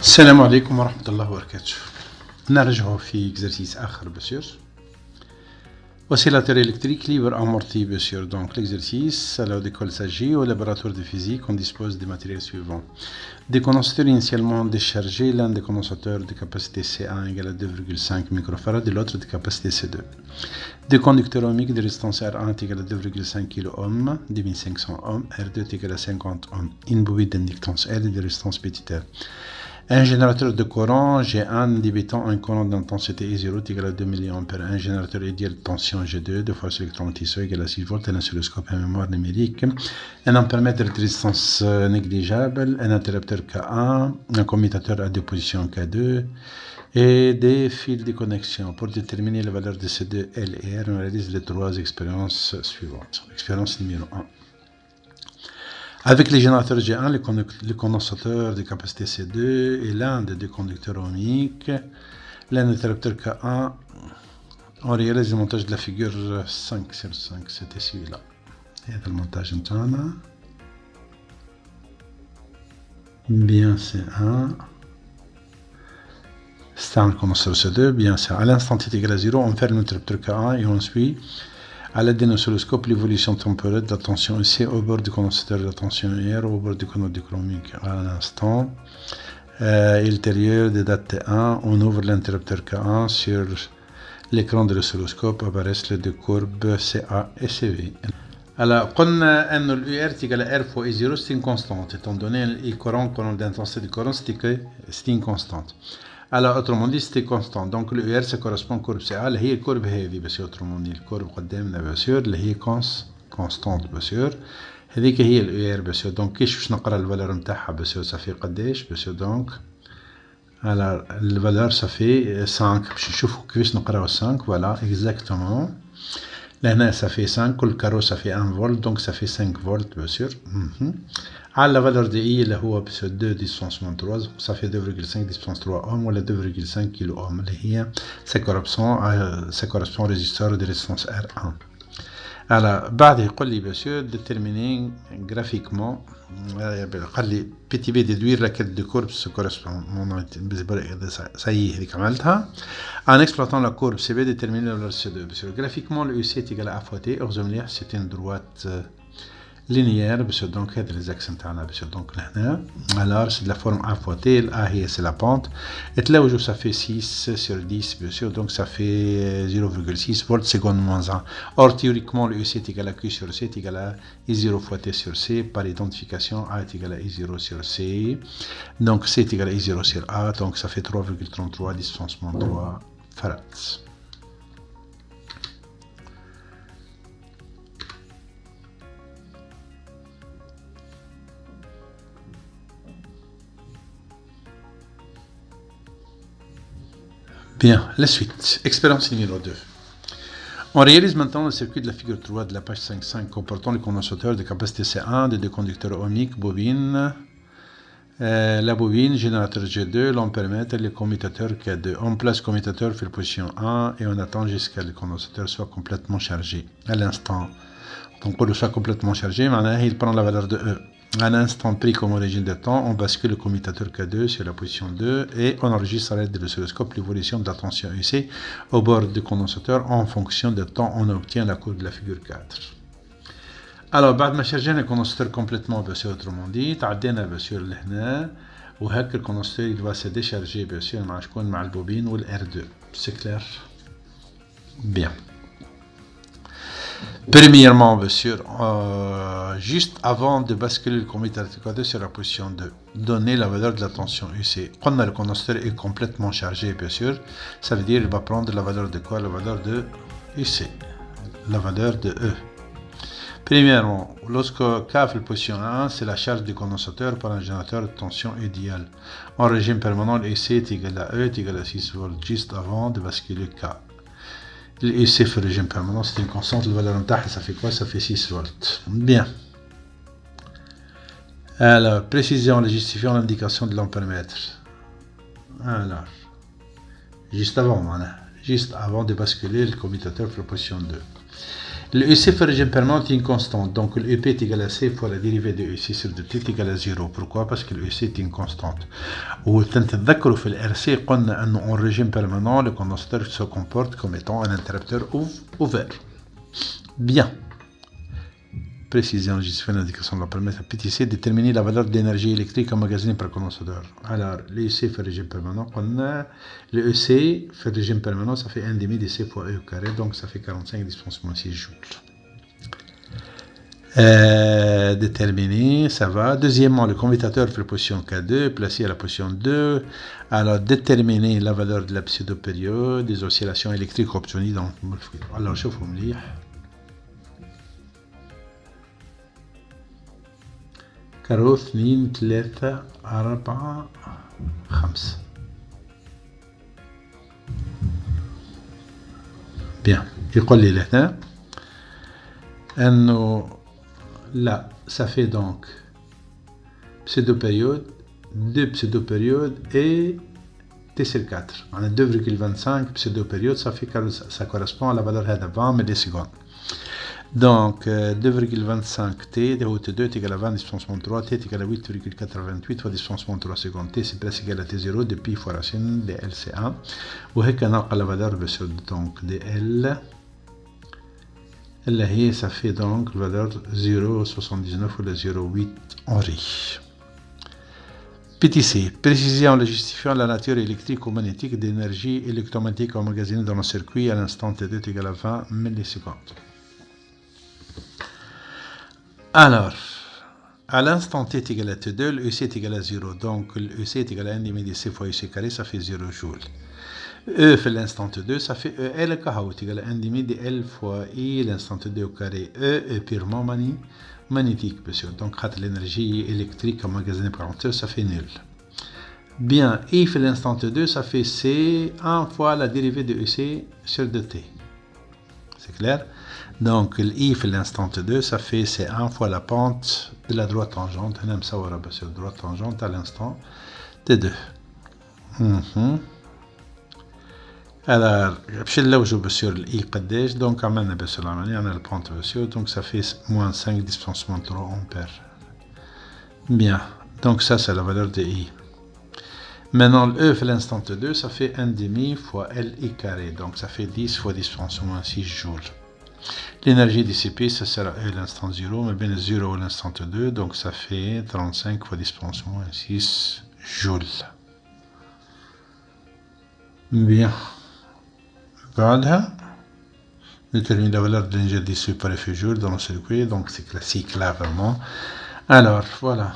السلام عليكم ورحمة الله وبركاته. نرجع في exercice آخر بسير. Oscillateur électrique libre amorti basieur. Donc l'exercice, alors d'école s'agit au laboratoire de physique, on dispose des matériels suivants. Des condensateurs initialement déchargés, l'un des condensateurs de capacité C1 égale à 2,5 microfarad et l'autre de capacité C2. Des conducteurs ohmiques de résistance R1 égale à 2,5 kΩ, 2500 ohms, R2 égale à 50 ohms. Une bobine d'inductance L et de résistance petit r. Un générateur de courant G1 débitant un courant d'intensité I0 égale à 2 mA. Un générateur idéal de tension G2 de force électromotrice égale à 6 volts. Un oscilloscope à mémoire numérique. Un ampèremètre de résistance négligeable. Un interrupteur K1. Un commutateur à deux positions K2. Et des fils de connexion. Pour déterminer la valeur de ces deux L et R, on réalise les trois expériences suivantes. Expérience numéro 1. Avec les générateurs G1, le condensateur de capacité C2 et l'un des deux conducteurs ohmiques, l'un interrupteur K1, on réalise le montage de la figure 5 sur 5, c'était celui-là. Et le montage interne. Bien C1. C'est un condensateur C2, bien C1. À l'instant t égale à 0, on ferme l'interrupteur K1 et on suit à l'aide d'un oscilloscope l'évolution temporelle de la tension ici au bord du condensateur de la tension IR au bord du conducteur ohmique. À l'instant ultérieur de date T1, on ouvre l'interrupteur K1 sur l'écran de l'oscilloscope apparaissent les deux courbes CA et CV. Alors, قلنا أن ال UR égale à R fois I0 c'est une constante. Étant donné le courant d'intensité du courant, c'est une constante. Alors, autrement dit, c'était constant. Donc, le UR, ça correspond à la courbe CA. هي الكورب هذه بس autrement dit. الكورب قدامنا بس اللي هي constante بس. هذيك هي ال UR بس. Donc, كيش باش نقرا الفالور نتاعها بس صافي قداش بس. Donc, alors, الفالور صافي 5. باش نشوفوا كيفاش نقراو 5. Voilà, exactement. لهنا ça fait 5, كل كارو ça fait 1 volt, donc ça fait 5 volts bien sûr. على la valeur de I اللي هو 2 distance moins 3, ça fait 2,5 distance 3 ohm ولا 2,5 kilo ohm اللي هي ça correspond au résisteur de résistance R1. Alors بعد يقول لي bien sûr déterminer graphiquement قال لي PTB déduire laquelle de courbe se correspond. Ça y est, هذيك عملتها. En exploitant la courbe CB, déterminer la valeur C2. Parce que graphiquement, le UC est égal à A fois T. C'est une droite linéaire. Donc, c'est les axes internes. Donc, là, alors, c'est de la forme A fois T. A, c'est la pente. Et là où ça fait 6 sur 10, bien sûr. Donc, ça fait 0,6 volts seconde moins 1. Or, théoriquement, le UC est égal à Q sur C est égal à I0 fois T sur C. Par identification, A est égal à I0 sur C. Donc, C est égal à I0 sur A. Donc, ça fait 3,33 distance moins 3 farads. Bien, la suite. Expérience numéro 2. On réalise maintenant le circuit de la figure 3 de la page 5.5 comportant le condensateur de capacité C1 des deux conducteurs ohmiques, bobine, la bobine, générateur G2, l'ampèremètre et le commutateur K2. On place le commutateur sur position 1 et on attend jusqu'à ce que le condensateur soit complètement chargé. À l'instant, donc on le soit complètement chargé, maintenant il prend la valeur de E. À l'instant pris comme origine de temps, on bascule le commutateur K2 sur la position 2 et on enregistre à l'aide de l'oscilloscope l'évolution de la tension UC au bord du condensateur. En fonction du temps, on obtient la courbe de la figure 4. Alors, بعد ما شارجينا الكوندنساتور complètement bien sûr autrement dit, تعدينا bien sûr لهنا وهكا الكوندنساتور il va se décharger bien sûr مع شكون مع البوبين والR2. C'est clair? Bien. Premièrement, bien sûr, juste avant de basculer le commutateur K2 sur la position 2, donner la valeur de la tension UC. Quand le condensateur est complètement chargé, bien sûr, ça veut dire qu'il va prendre la valeur de quoi? La valeur de UC, la valeur de E. Premièrement, lorsque K fait la position 1, c'est la charge du condensateur par un générateur de tension idéal. En régime permanent, le UC est égal à E est égal à 6 volts juste avant de basculer K. Le UC fait le régime permanent, c'est une constante, la valeur de ça fait quoi? Ça fait 6 volts. Bien. Alors, précision en justifiant l'indication de l'ampèremètre. Alors, juste avant de basculer le commutateur pour la position 2. Le EC fait régime permanent est une constante. Donc le EP est égal à C fois la dérivée de EC sur de T est égal à 0. Pourquoi? Parce que le EC est une constante. وتتذكروا في الRC قلنا أنه en régime permanent le condensateur se comporte comme étant un interrupteur ouvert. Bien. Précision justifiant l'indication de la permettre à PTC de déterminer la valeur d'énergie électrique emmagasinée par condensateur. Alors, l'EC fait régime permanent. Le EC fait régime permanent, ça fait 1,5 de C fois E au carré, donc ça fait 45 10 moins 6 joules. Déterminer, ça va. Deuxièmement, le commutateur fait position K2, placé à la position 2. Alors, déterminer la valeur de la pseudo-période des oscillations électriques obtenues dans... Alors, je vous me lire. كارو 2 3 4 5 bien يقول لي لهنا انه là ça fait donc pseudo-période 2 pseudo-périodes et T sur 4 on a 2,25 pseudo-périodes ça correspond à la valeur de 20 millisecondes. Donc 2,25 T de haute 2 est égal à 20 10 moins 3 T est égal à 8,88 fois 10 moins 3 secondes T c'est presque égal à T0 de pi fois racine de L c'est 1 وهيك نلقى la valeur donc de L اللي هي ça fait donc la valeur 0,79 ou 0,8 Henri. PTC, précision en justifiant la nature électrique ou magnétique d'énergie électromagnétique emmagasinée dans le circuit à l'instant T2 est égal à 20 millisecondes. Alors, à l'instant T est égal à T2, le EC est égal à 0. Donc, le EC est égal à 1,5 de C fois EC carré, ça fait 0 joules. E fait l'instant T2, ça fait EL est égal à 1,5 de L fois I, l'instant T2 au carré. E est purement magnétique, monsieur. Donc, l'énergie électrique emmagasinée par l'enteur, ça fait nul. Bien, I fait l'instant T2, ça fait C 1 fois la dérivée de EC sur 2T. C'est clair? Donc, l'I fait l'instant T2, ça fait c'est 1 fois la pente de la droite tangente. On aime savoir sur la droite tangente à l'instant T2. Alors, je vais sur l'I قديش donc on a sur la manière on a le pente monsieur donc ça fait moins 5 10 moins 3 ampères. Bien, donc ça c'est la valeur de I. Maintenant, le E fait l'instant T2, ça fait 1,5 fois LI carré, donc ça fait 10 fois 10 moins 6 joules. L'énergie dissipée, ça sera E l'instant 0, mais bien le 0 l'instant T2, donc ça fait 35 fois 10 moins 6 joules. Bien. بعدها détermine la valeur de l'énergie dissipée par effet joule dans le circuit, donc c'est classique là vraiment. Alors, voilà.